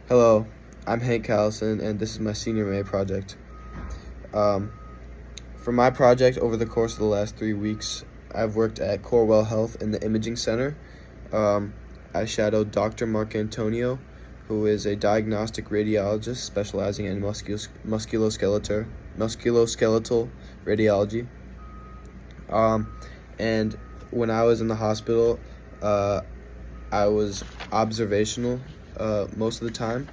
Hello, I'm Hank Callison, and this is my senior May project. Um, for my project, over the course of the last 3 weeks, I've worked at Corewell Health in the Imaging Center. I shadowed Dr. Mark Antonio, who is a diagnostic radiologist specializing in musculoskeletal radiology. And when I was in the hospital, uh, I was observational most of the time.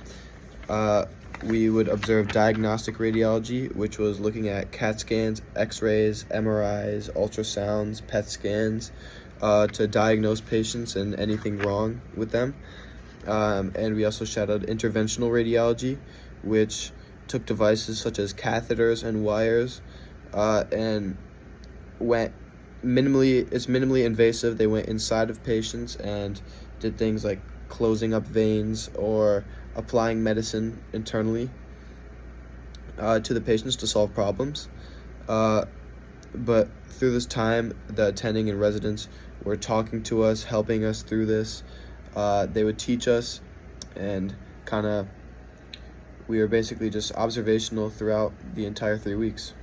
We would observe diagnostic radiology, which was looking at CAT scans, X-rays, MRIs, ultrasounds, PET scans, to diagnose patients and anything wrong with them. And we also shadowed interventional radiology, which took devices such as catheters and wires, and went it's minimally invasive. They went inside of patients and did things like closing up veins or applying medicine internally to the patients to solve problems. But through this time, the attending and residents were talking to us, helping us through this. They would teach us, and we were basically just observational throughout the entire 3 weeks.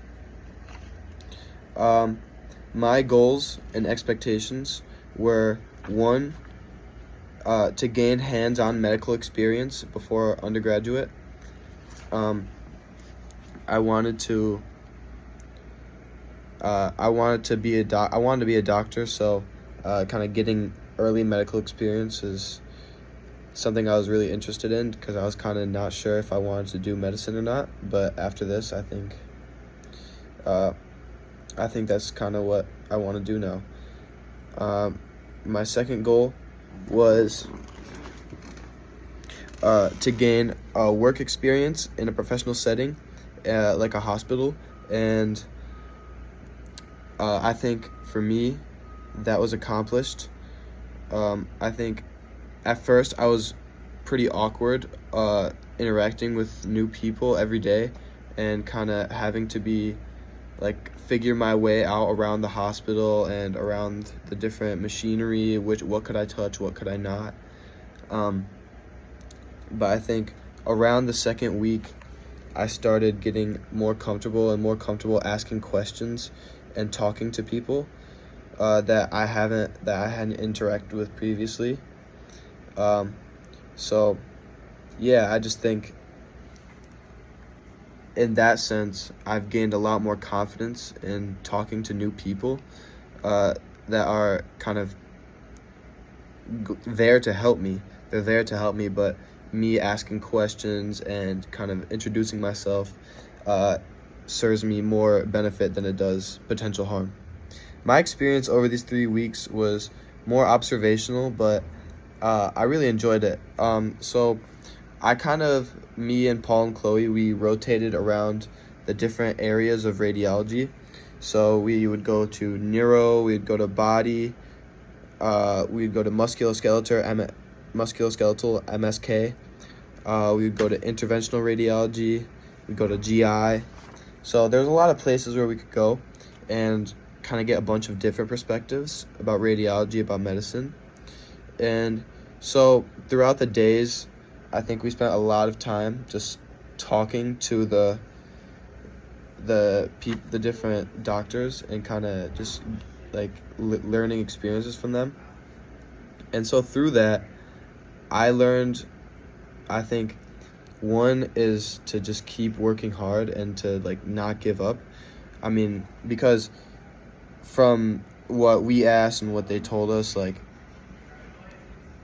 My goals and expectations were, one, to gain hands-on medical experience before undergraduate. I wanted to be a doctor, so kind of getting early medical experience is something I was really interested in, because I was kind of not sure if I wanted to do medicine or not. But after this, I think that's kind of what I want to do now. My second goal was to gain work experience in a professional setting, like a hospital, and I think for me that was accomplished. I think at first I was pretty awkward interacting with new people every day, and kind of having to be figure my way out around the hospital and around the different machinery, what could I touch, what could I not. But I think around the second week, I started getting more comfortable asking questions and talking to people that I hadn't interacted with previously. So yeah, I just think in that sense, I've gained a lot more confidence in talking to new people that are kind of there to help me. They're there to help me, but me asking questions and kind of introducing myself serves me more benefit than it does potential harm. My experience over these 3 weeks was more observational, but I really enjoyed it. So me and Paul and Chloe, we rotated around the different areas of radiology. So we would go to neuro, we'd go to body, we'd go to musculoskeletal, MSK. We would go to interventional radiology, we'd go to GI. So there's a lot of places where we could go and kind of get a bunch of different perspectives about radiology, about medicine. And so throughout the days, I think we spent a lot of time just talking to the different doctors, and kind of just learning experiences from them. And so through that, I learned, I think, one is to just keep working hard and to not give up. I mean, because from what we asked and what they told us,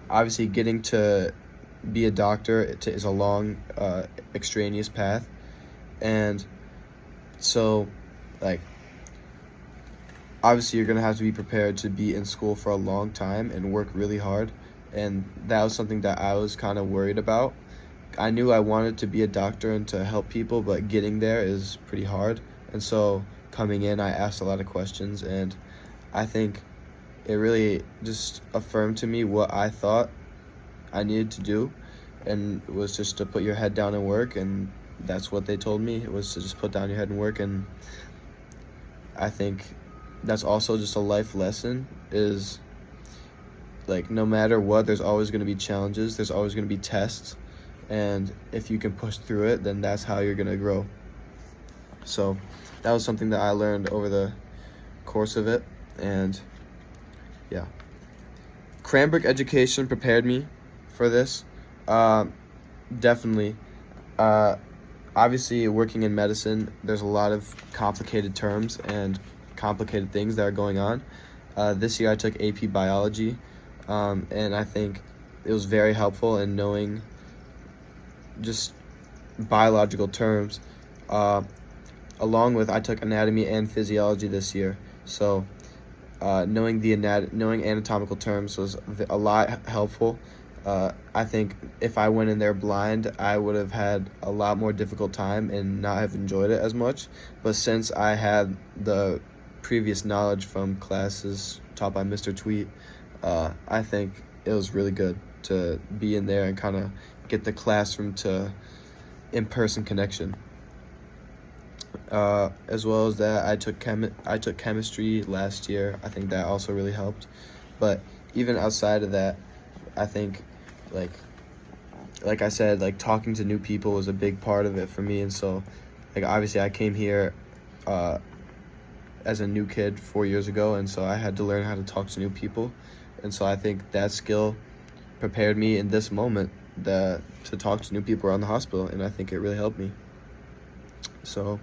obviously getting to be a doctor is a long, extraneous path. And so, obviously you're going to have to be prepared to be in school for a long time and work really hard. And that was something that I was kind of worried about. I knew I wanted to be a doctor and to help people, but getting there is pretty hard. And so coming in, I asked a lot of questions, and I think it really just affirmed to me what I thought I needed to do, and it was just to put your head down and work. And that's what they told me. It was to just put down your head and work. And I think that's also just a life lesson, is no matter what, there's always going to be challenges, there's always going to be tests, and if you can push through it, then that's how you're gonna grow. So that was something that I learned over the course of it, and yeah. Cranbrook education prepared me for this. Definitely. Obviously, working in medicine, there's a lot of complicated terms and complicated things that are going on. This year I took AP Biology, and I think it was very helpful in knowing just biological terms. Along with, I took Anatomy and Physiology this year, so knowing anatomical terms was a lot helpful. I think if I went in there blind, I would have had a lot more difficult time and not have enjoyed it as much. But since I had the previous knowledge from classes taught by Mr. Tweet, I think it was really good to be in there and kind of get the classroom to in-person connection. As well as that, I took chemistry last year. I think that also really helped. But even outside of that, I think, like I said, like talking to new people was a big part of it for me. And so, like, obviously I came here as a new kid 4 years ago, and so I had to learn how to talk to new people. And so I think that skill prepared me in this moment to talk to new people around the hospital, and I think it really helped me. So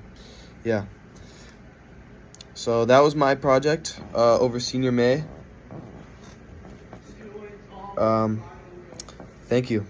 yeah, so that was my project over senior May. Thank you.